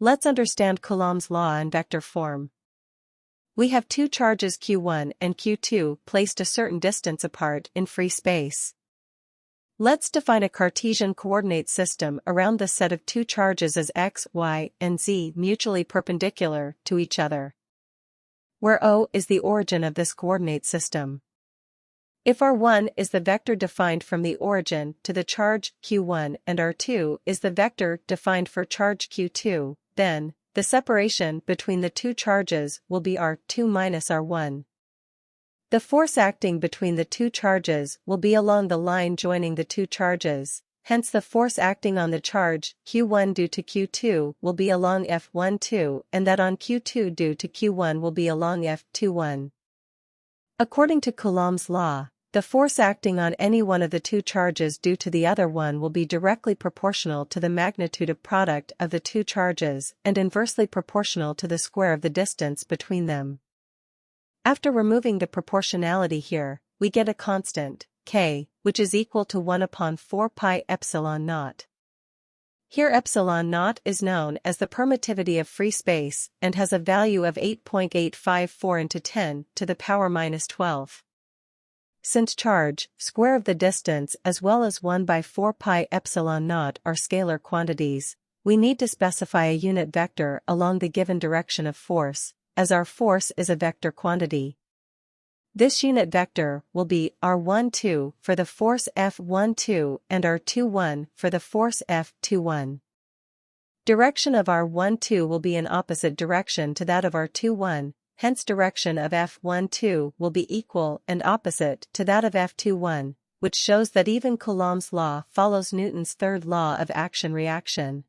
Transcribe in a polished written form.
Let's understand Coulomb's law in vector form. We have two charges q1 and q2 placed a certain distance apart in free space. Let's define a Cartesian coordinate system around the set of two charges as x, y, and z mutually perpendicular to each other, where O is the origin of this coordinate system. If R1 is the vector defined from the origin to the charge q1 and R2 is the vector defined for charge q2, then the separation between the two charges will be R2 minus R1. The force acting between the two charges will be along the line joining the two charges, hence the force acting on the charge q1 due to q2 will be along F12 and that on q2 due to q1 will be along F21. According to Coulomb's law, the force acting on any one of the two charges due to the other one will be directly proportional to the magnitude of product of the two charges and inversely proportional to the square of the distance between them. After removing the proportionality here, we get a constant, k, which is equal to 1 upon 4 pi epsilon naught. Here epsilon naught is known as the permittivity of free space and has a value of 8.854 into 10 to the power minus 12. Since charge, square of the distance as well as 1 by 4 pi epsilon naught are scalar quantities, we need to specify a unit vector along the given direction of force, as our force is a vector quantity. This unit vector will be R12 for the force F12 and R21 for the force F21. Direction of R12 will be in opposite direction to that of R21, hence direction of F12 will be equal and opposite to that of F21, which shows that even Coulomb's law follows Newton's third law of action-reaction.